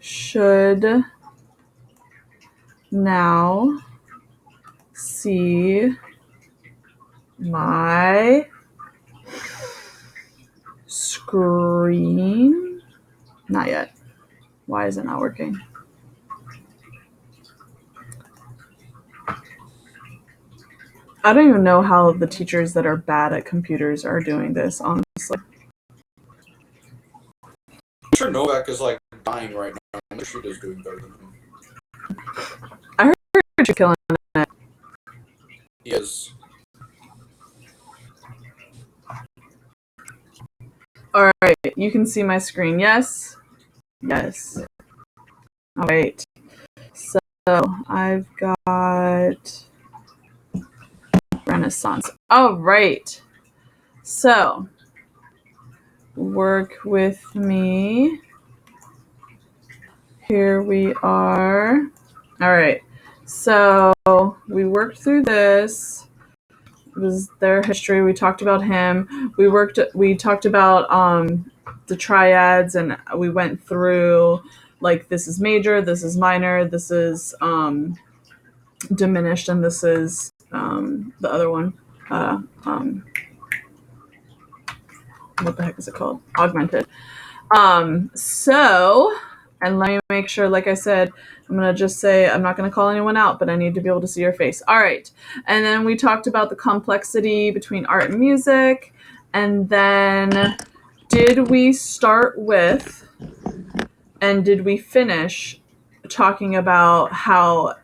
should now see my screen. Not yet. Why is it not working? I don't even know how the teachers that are bad at computers are doing this, honestly. I'm sure Novak is like dying right now. I'm sure she is doing better than him. I heard you're killing it. He is. All right, you can see my screen. Yes. Yes. All right. So I've got Renaissance. All right. So work with me. Here we are. All right. So we worked through this. It was their history. We talked about him. We talked about the triads, and we went through like this is major, this is minor, this is diminished, and this is the other one. What the heck is it called? Augmented. So, and let me make sure, like I said, I'm going to just say, I'm not going to call anyone out, but I need to be able to see your face. All right. And then we talked about the complexity between art and music. And then did we start with, and did we finish talking about how,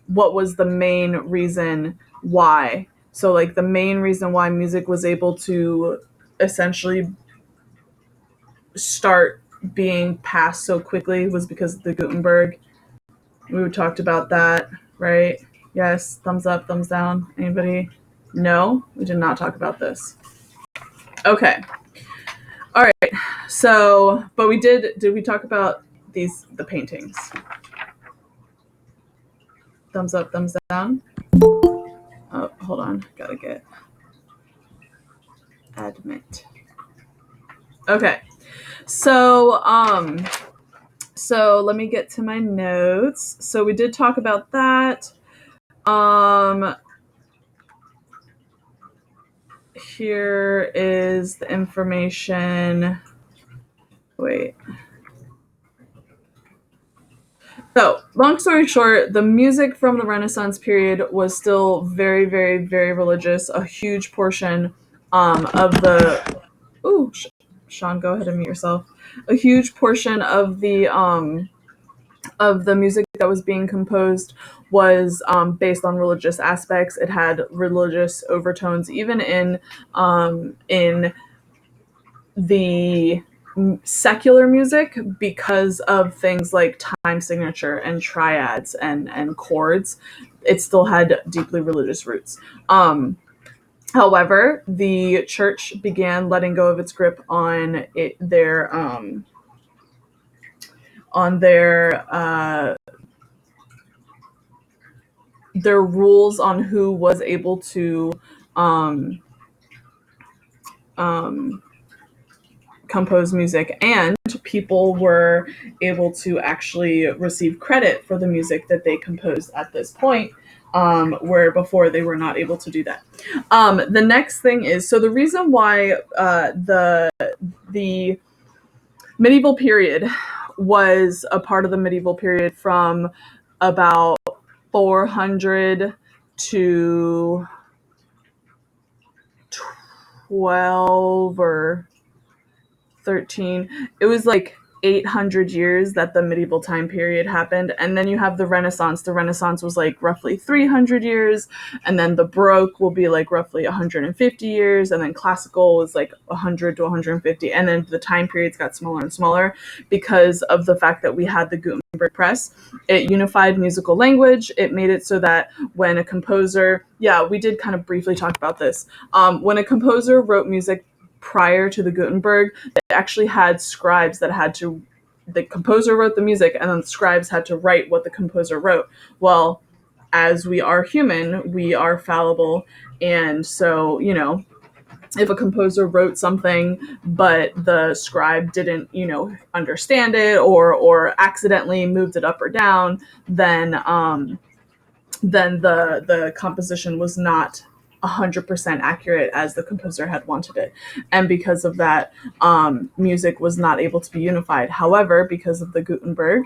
what was the main reason why? So like the main reason why music was able to essentially start being passed so quickly was because of the Gutenberg. We talked about that, right? Yes, thumbs up, thumbs down. Anybody? No, we did not talk about this. Okay. All right. So, but we did we talk about the paintings? Thumbs up, thumbs down. Oh, hold on. Gotta get admit. Okay. So let me get to my notes. So we did talk about that. Here is the information. Wait. So, long story short, the music from the Renaissance period was still very, very, very religious. A huge portion of the. Ooh, Sean, go ahead and mute yourself. A huge portion of the music that was being composed was based on religious aspects. It had religious overtones, even in the secular music, because of things like time signature and triads and chords. It still had deeply religious roots. However, the church began letting go of its grip on their rules on who was able to compose music, and people were able to actually receive credit for the music that they composed at this point, where before they were not able to do that. The next thing is, so the reason why the medieval period was a part of the medieval period from about 400 to 12 or 13. It was like 800 years that the medieval time period happened. And then you have the Renaissance. The Renaissance was like roughly 300 years. And then the Baroque will be like roughly 150 years. And then classical was like 100 to 150. And then the time periods got smaller and smaller because of the fact that we had the Gutenberg press. It unified musical language. It made it so that when a composer, we did kind of briefly talk about this. When a composer wrote music prior to the Gutenberg, they actually had scribes that the composer wrote the music, and then the scribes had to write what the composer wrote. Well, as we are human, we are fallible, and so, if a composer wrote something but the scribe didn't, understand it, or accidentally moved it up or down, then the composition was not 100% accurate as the composer had wanted it. And because of that, music was not able to be unified. However, because of the Gutenberg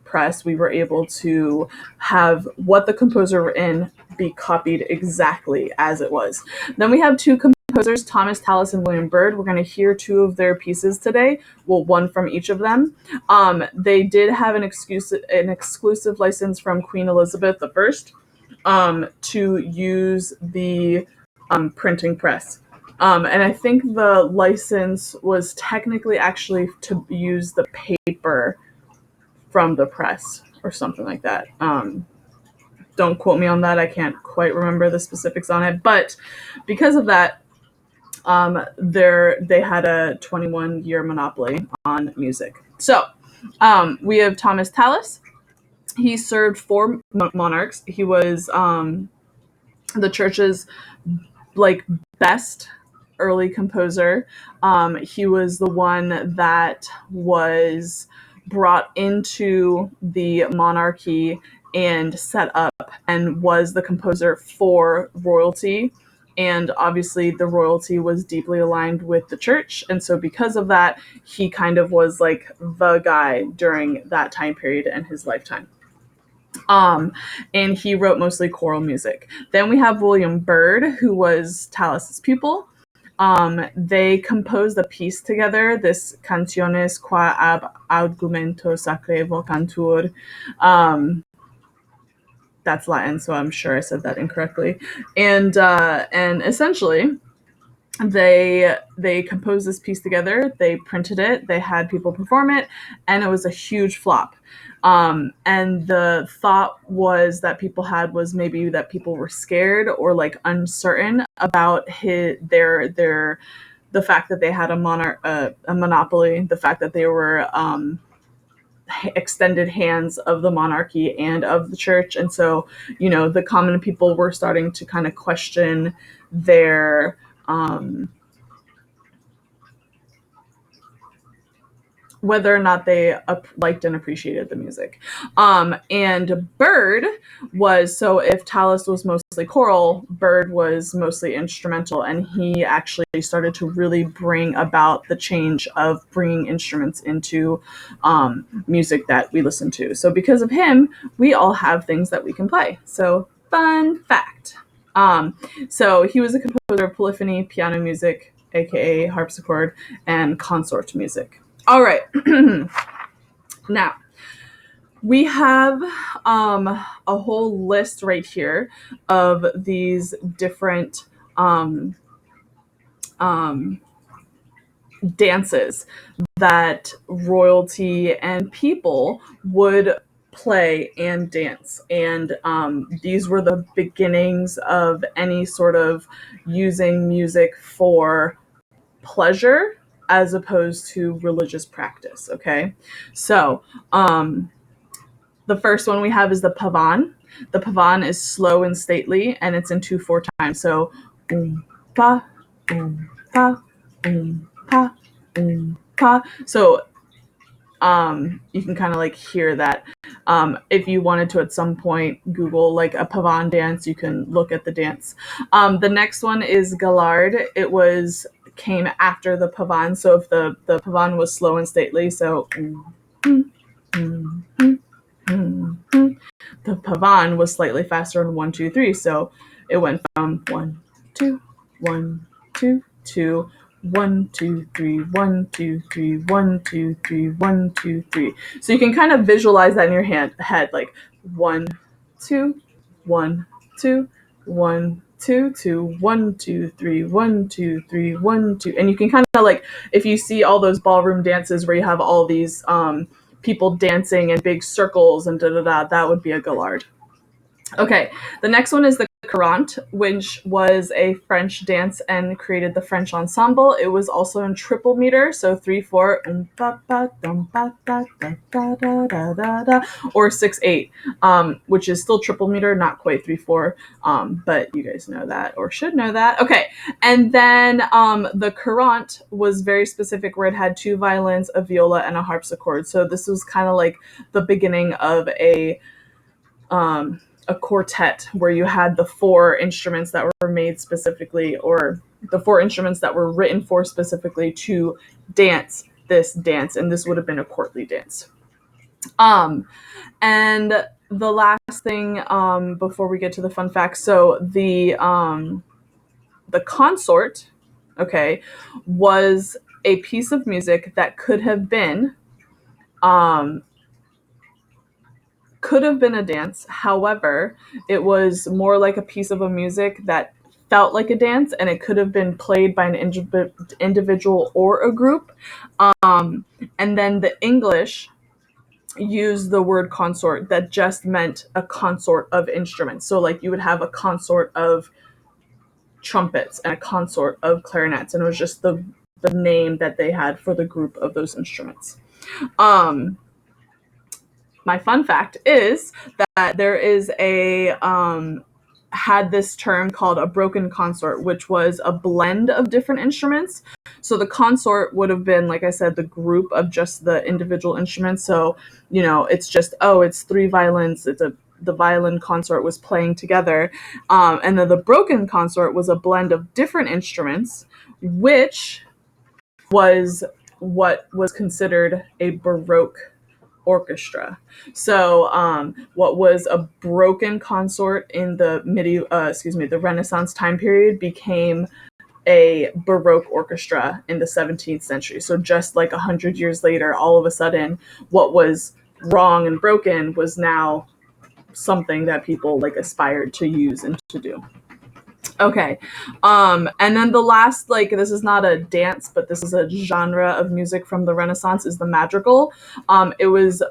press, we were able to have what the composer were in be copied exactly as it was. Then we have two composers, Thomas Tallis and William Byrd. We're going to hear two of their pieces today. Well, one from each of them. They did have an exclusive license from Queen Elizabeth I to use the printing press. And I think the license was technically actually to use the paper from the press or something like that. Don't quote me on that. I can't quite remember the specifics on it. But because of that, they had a 21-year monopoly on music. So we have Thomas Tallis. He served 4 monarchs. He was the church's best early composer. He was the one that was brought into the monarchy and set up and was the composer for royalty. And obviously the royalty was deeply aligned with the church. And so because of that, he kind of was like the guy during that time period in his lifetime. And he wrote mostly choral music. Then we have William Byrd, who was Tallis's pupil. They composed a piece together, this Canciones qua ab argumento sacre vocantur. That's Latin, so I'm sure I said that incorrectly. And essentially, they composed this piece together. They printed it. They had people perform it, and it was a huge flop. And the thought was that people had was maybe that people were scared or like uncertain about the fact that they had a monopoly, the fact that they were extended hands of the monarchy and of the church. And so, the common people were starting to kind of question their whether or not they liked and appreciated the music. And Byrd was, so if Tallis was mostly choral, Byrd was mostly instrumental, and he actually started to really bring about the change of bringing instruments into music that we listen to. So because of him, we all have things that we can play. So fun fact. So he was a composer of polyphony, piano music, aka harpsichord, and consort music. All right. Now, we have a whole list right here of these different dances that royalty and people would play and dance. And these were the beginnings of any sort of using music for pleasure as opposed to religious practice. Okay. So the first one we have is the pavan. The pavan is slow and stately, and it's in 2/4 time. So pa, pa, pa, pa. So you can kind of like hear that. If you wanted to at some point Google like a pavan dance, you can look at the dance. The next one is Galard. It came after the pavan. So if the pavan was slow and stately, so the pavan was slightly faster in 1, 2, 3. So it went from 1, 2, 1, 2 to 1, 2, 3, 1, 2, 3, 1, 2, 3, 1, 2, 3. So you can kind of visualize that in your head, like 1, 2, 1, 2, 1, 2 to 1, 2, 3, 1, 2, 3, 1, 2. And you can kind of like, if you see all those ballroom dances where you have all these people dancing in big circles and da-da-da, that would be a Galard. Okay, the next one is the Courant, which was a French dance and created the French ensemble. It was also in triple meter, so 3/4, or 6/8, which is still triple meter, not quite 3/4, but you guys know that or should know that. Okay, and then the Courant was very specific, where it had 2 violins, a viola, and a harpsichord. So this was kind of like the beginning of a quartet, where you had the 4 instruments that were made specifically, or the 4 instruments that were written for specifically to dance this dance, and this would have been a courtly dance. And the last thing, before we get to the fun facts, so the consort, okay, was a piece of music that could have been a dance. However, it was more like a piece of a music that felt like a dance, and it could have been played by an individual or a group. And then the English used the word consort that just meant a consort of instruments. So like you would have a consort of trumpets and a consort of clarinets, and it was just the name that they had for the group of those instruments. My fun fact is that there is had this term called a broken consort, which was a blend of different instruments. So the consort would have been, like I said, the group of just the individual instruments. So, it's just, it's 3 violins. The violin consort was playing together. And then the broken consort was a blend of different instruments, which was what was considered a Baroque orchestra. So what was a broken consort in the the Renaissance time period became a Baroque orchestra in the 17th century. So just like 100 years later, all of a sudden, what was wrong and broken was now something that people like aspired to use and to do. Okay. And then the last, this is not a dance, but this is a genre of music from the Renaissance, is the madrigal. It was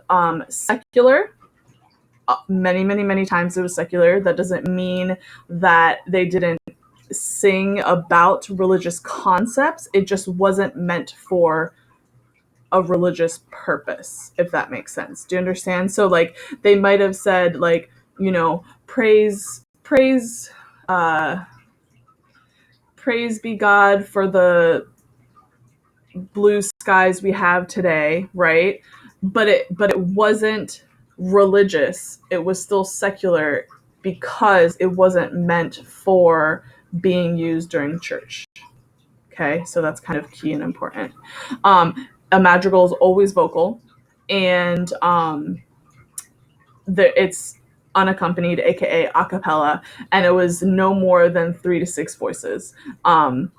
secular. Many, many, many times it was secular. That doesn't mean that they didn't sing about religious concepts. It just wasn't meant for a religious purpose, if that makes sense. Do you understand? So they might have said praise be God for the blue skies we have today, right? But it wasn't religious. It was still secular because it wasn't meant for being used during church. Okay, so that's kind of key and important. A madrigal is always vocal, and it's unaccompanied, aka a cappella, and it was no more than 3 to 6 voices. And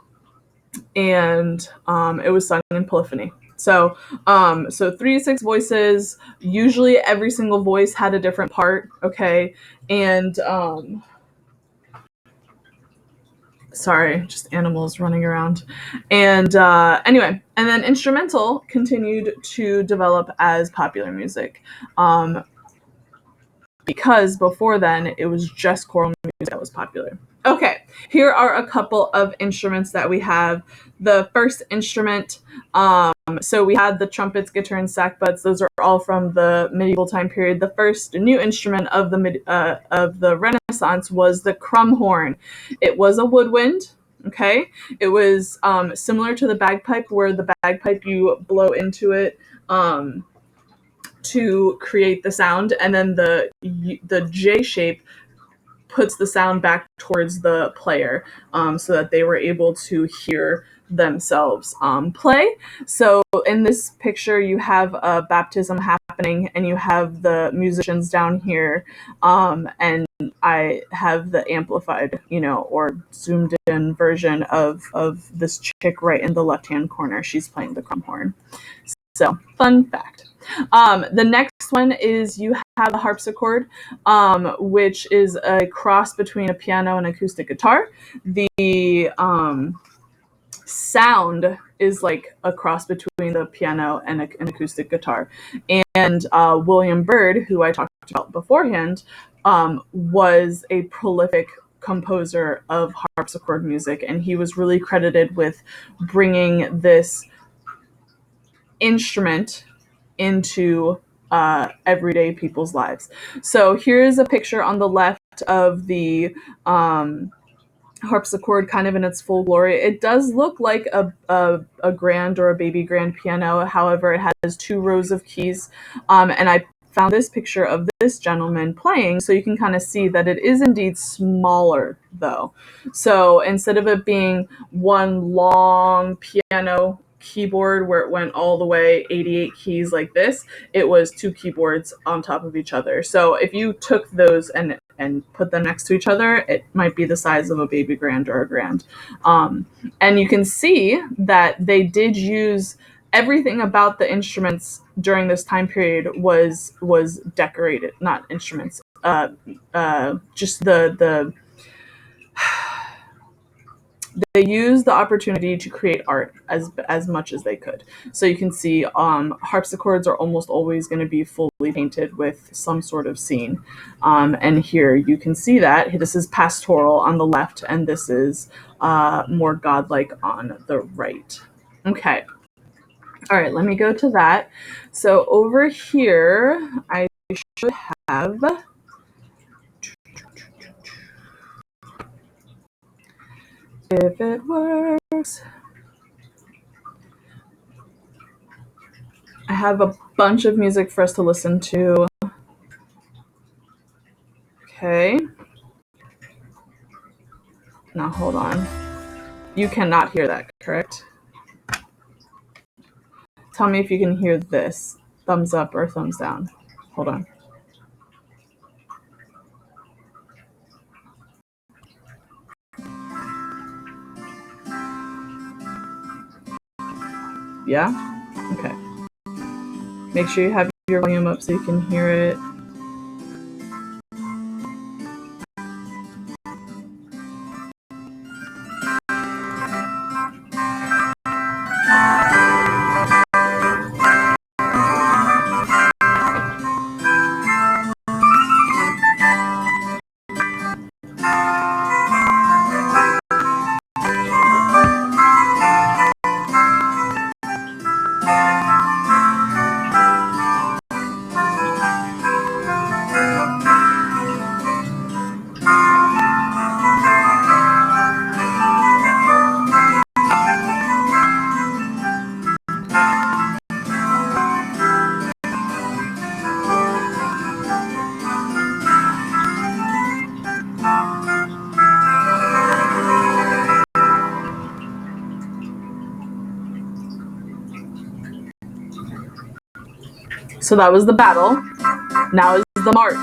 it was sung in polyphony. So 3 to 6 voices. Usually, every single voice had a different part. Okay, and sorry, just animals running around. And anyway, and then instrumental continued to develop as popular music. Because before then, it was just choral music that was popular. Okay, here are a couple of instruments that we have. The first instrument, so we had the trumpets, guitar, and sackbuts. Those are all from the medieval time period. The first new instrument of the Renaissance was the crumhorn. It was a woodwind. Okay, it was similar to the bagpipe, where the bagpipe you blow into it to create the sound, and then the J shape puts the sound back towards the player, so that they were able to hear themselves play. So in this picture, you have a baptism happening, and you have the musicians down here, and I have the amplified, or zoomed in version of this chick right in the left-hand corner. She's playing the crumhorn. So, fun fact. The next one is you have the harpsichord, which is a cross between a piano and acoustic guitar. The sound is like a cross between the piano and an acoustic guitar. And William Byrd, who I talked about beforehand, was a prolific composer of harpsichord music, and he was really credited with bringing this instrument into everyday people's lives. So here's a picture on the left of the harpsichord kind of in its full glory. It does look like a grand or a baby grand piano. However, it has 2 rows of keys. And I found this picture of this gentleman playing, so you can kind of see that it is indeed smaller, though. So instead of it being one long piano keyboard where it went all the way 88 keys like this, it was 2 keyboards on top of each other. So if you took those and put them next to each other, it might be the size of a baby grand or a grand. And you can see that they did use everything about the instruments during this time period was decorated, not instruments, just the they used the opportunity to create art as much as they could. So you can see harpsichords are almost always going to be fully painted with some sort of scene. And here you can see that. This is pastoral on the left, and this is more godlike on the right. Okay. All right, let me go to that. So over here, I should have... If it works. I have a bunch of music for us to listen to. Okay. Now hold on. You cannot hear that, correct? Tell me if you can hear this. Thumbs up or thumbs down. Hold on. Yeah? Okay. Make sure you have your volume up so you can hear it. So that was the battle. Now is the march.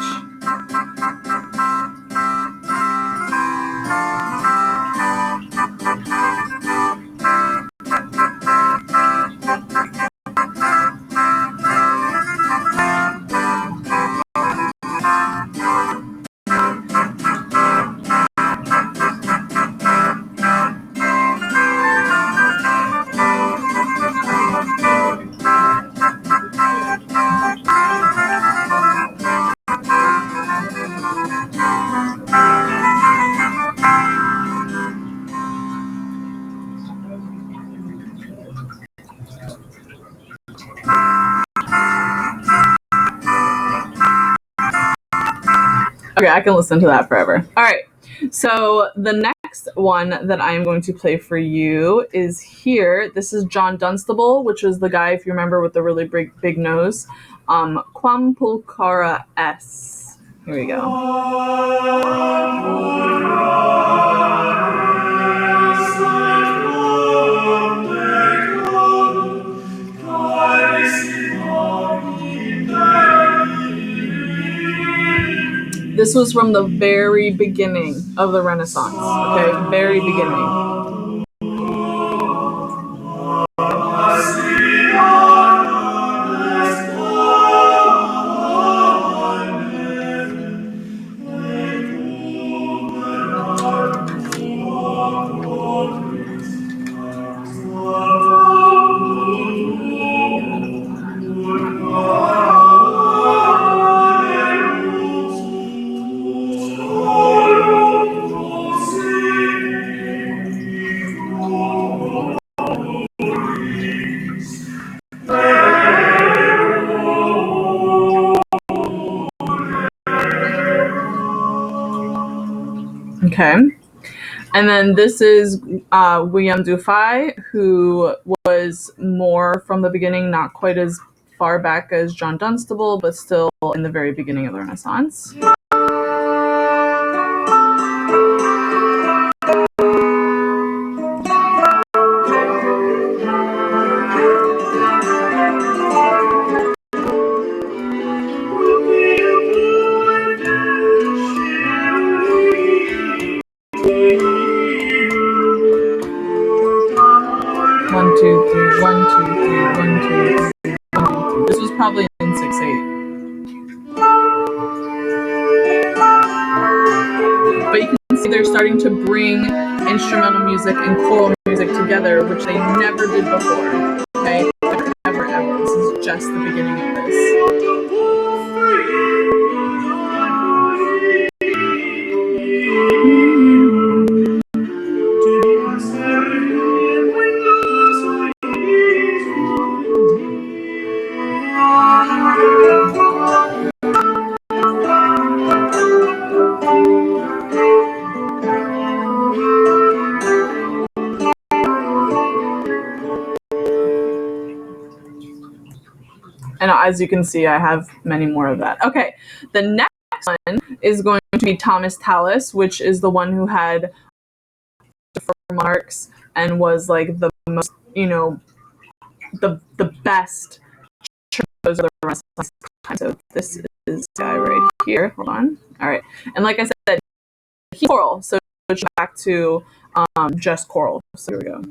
Okay, I can listen to that forever. All right. So the next one that I am going to play for you is here. This is John Dunstable, which is the guy, if you remember, with the really big nose. Quam Pulchra S. Here we go. This was from the very beginning of the Renaissance, okay? Very beginning. Okay. And then this is William Dufay, who was more from the beginning, not quite as far back as John Dunstable, but still in the very beginning of the Renaissance. One, two, three, one, two, three, one, two, three, one, two, three. This was probably in 6/8. But you can see they're starting to bring instrumental music and choral music together, which they never did before. Okay? Never, ever. This is just the beginning of this. And as you can see, I have many more of that. Okay, the next one is going to be Thomas Tallis, which is the one who had monarchs and was like the most, the best of the Renaissance time. So this is this guy right here. Hold on. All right, and like I said, he's choral. So back to just choral. So here we go.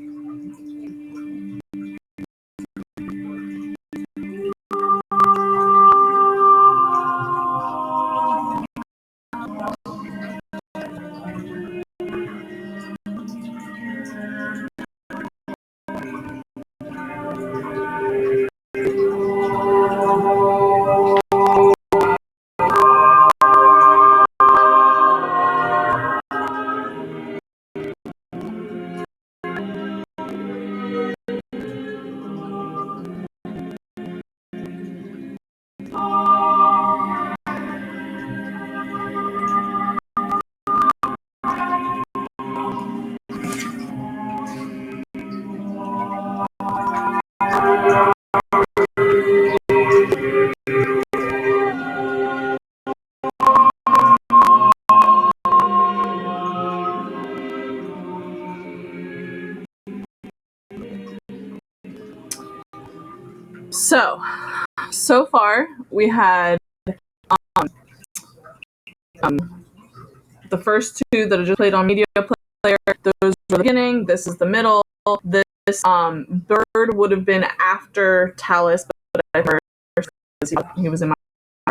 So far we had the first two that I just played on media player. Those were the beginning. This is the middle. This Bird would have been after Tallis, but I heard he was in my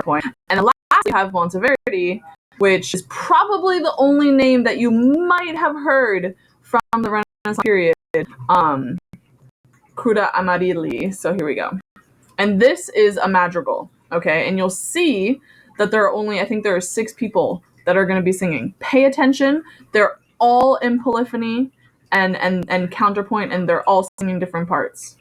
point. And the last we have Monteverdi, which is probably the only name that you might have heard from the Renaissance period. Cruda Amarilli. So here we go. And this is a madrigal, okay? And you'll see that there are only, I think there are 6 people that are going to be singing. Pay attention. They're all in polyphony and counterpoint, and they're all singing different parts.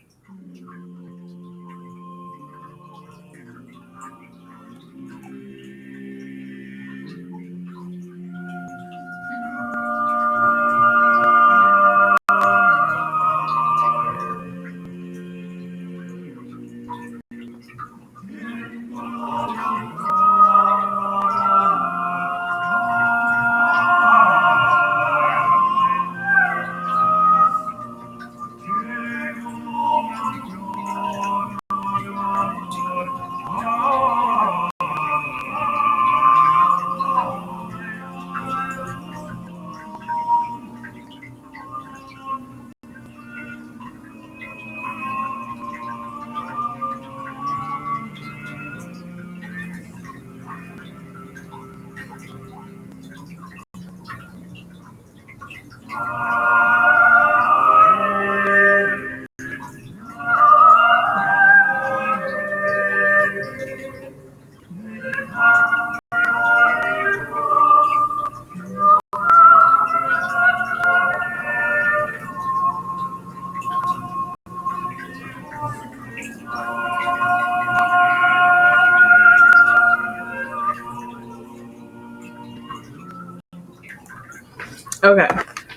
Okay,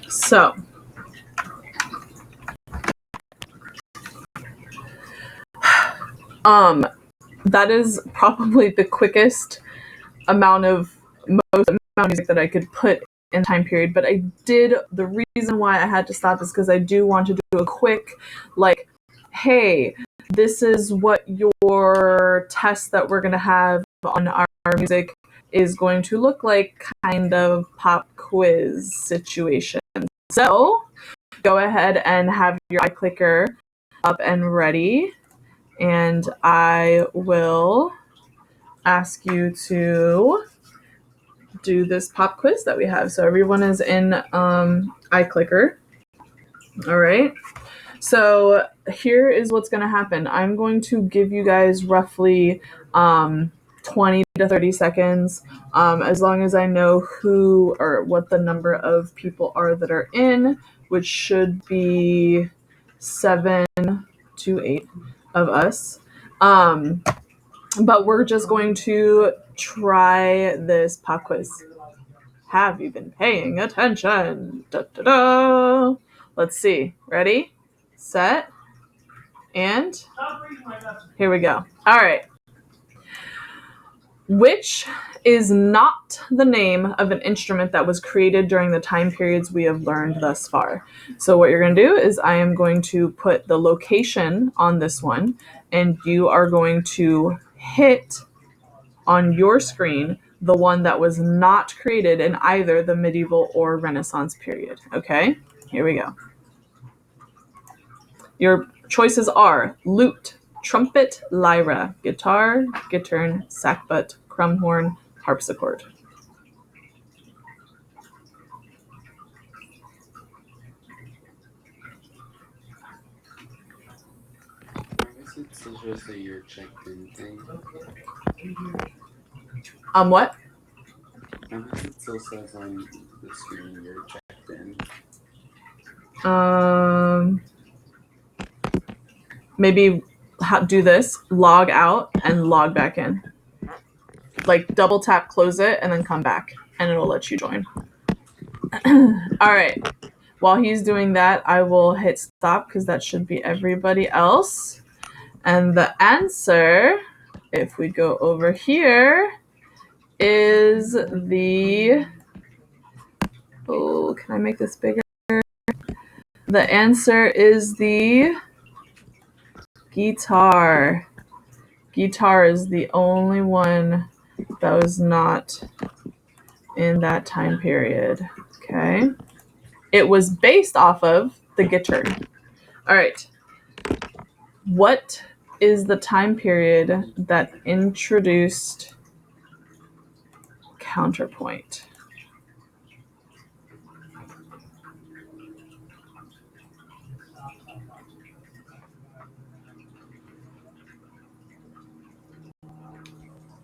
so that is probably the quickest amount of music that I could put in time period. But the reason why I had to stop is because I do want to do a quick, like, hey, this is what your test that we're gonna have on our music is going to look like, kind of pop quiz situation. So go ahead and have your iClicker up and ready, and I will ask you to do this pop quiz that we have. So everyone is in iClicker. All right. So here is what's going to happen. I'm going to give you guys roughly 20 to 30 seconds, as long as I know who or what the number of people are that are in, which should be 7 to 8 of us. But we're just going to try this pop quiz. Have you been paying attention? Da, da, da. Let's see. Ready, set, and here we go. All right. Which is not the name of an instrument that was created during the time periods we have learned thus far? So what you're going to do is I am going to put the location on this one, and you are going to hit on your screen the one that was not created in either the medieval or Renaissance period. Okay, here we go. Your choices are lute, trumpet, lyra, guitar, gittern, sackbut, crumhorn, harpsichord. I guess it's still just a you're checked in thing. What? I guess it still says on the screen you're checked in. Maybe do this, log out and log back in. Like double tap, close it, and then come back, and it'll let you join. All right. While he's doing that, I will hit stop because that should be everybody else. And the answer, if we go over here, is the... Oh, can I make this bigger? The answer is the guitar. Guitar is the only one that was not in that time period. Okay. It was based off of the guitar. All right. What is the time period that introduced counterpoint?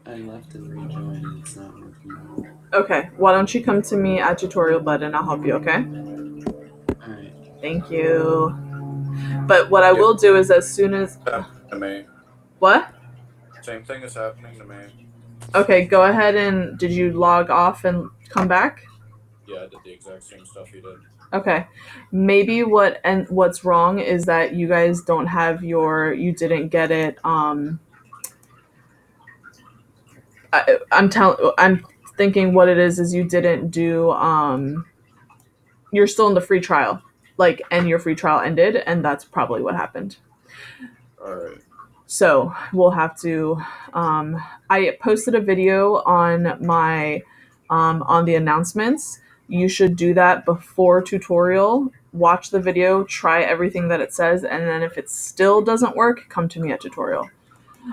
I left and rejoined and it's not working. Okay, why don't you come to me at tutorial bud and I'll help you, okay? Alright. Thank you. But what I will do is as soon as... To me. What? Same thing is happening to me. Okay, go ahead and... Did you log off and come back? Yeah, I did the exact same stuff you did. Okay. Maybe what's wrong is that you guys don't have you didn't get it, I'm thinking what it is you didn't do, you're still in the free trial, and your free trial ended, and that's probably what happened. All right. So we'll have to, I posted a video on my, on the announcements. You should do that before tutorial. Watch the video, try everything that it says, and then if it still doesn't work, come to me at tutorial.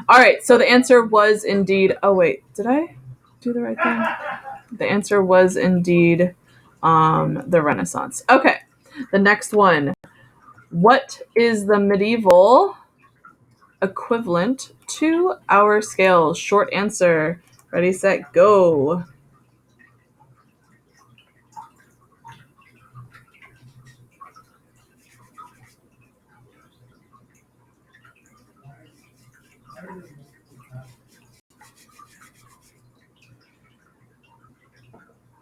All right, so the answer was indeed, oh wait, did I do the right thing? The answer was indeed the Renaissance. Okay, the next one. What is the medieval equivalent to our scales? Short answer. Ready, set, go.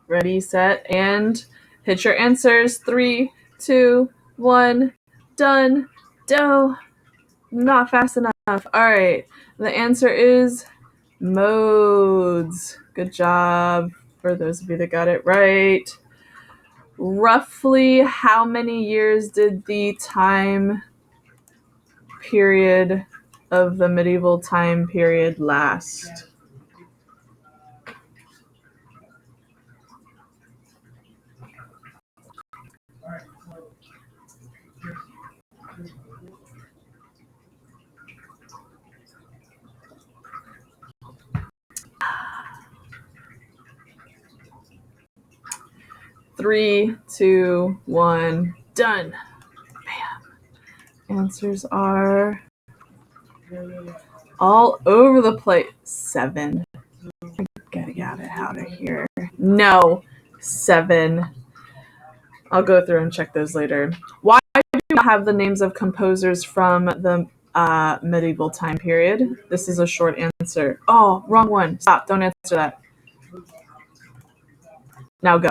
Ready, set, and Hit your answers. 3, 2, 1. Done. Dough. Not fast enough. All right. The answer is modes. Good job for those of you that got it right. Roughly how many years did the time period of the medieval time period last? Three, two, one, done. Bam. Answers are all over the place. 7. Gotta get it out of here. No, 7. I'll go through and check those later. Why do you not have the names of composers from the medieval time period? This is a short answer. Oh, wrong one. Stop. Don't answer that. Now go.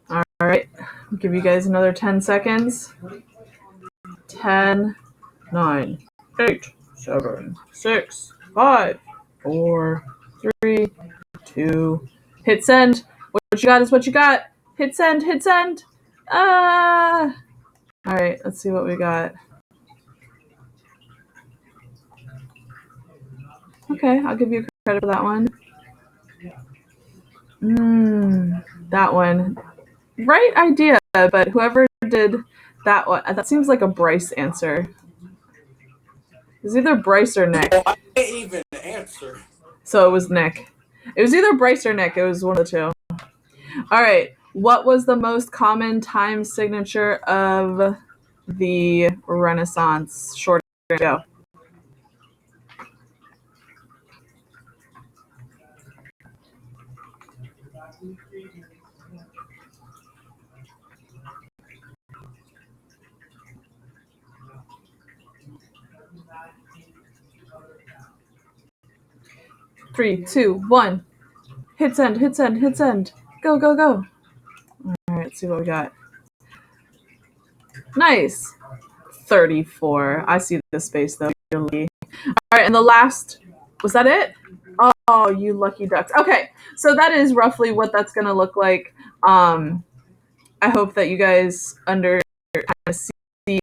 All right. I'll give you guys another 10 seconds. 10, 9, 8, 7, 6, 5, 4, 3, 2. Hit send. What you got is what you got. Hit send. Hit send. All right. Let's see what we got. Okay, I'll give you credit for that one. That one. Right idea, but whoever did that one, that seems like a Bryce answer. It's either Bryce or Nick. Well, I can't even answer. So it was Nick. It was either Bryce or Nick. It was one of the two. All right. What was the most common time signature of the Renaissance? Short go. Three, two, one. Hit send, hit send, hit send. Go, go, go. All right, let's see what we got. Nice. 34. I see the space, though. You're lucky. All right, and the last, was that it? Oh, you lucky ducks. Okay, so that is roughly what that's going to look like. I hope that you guys see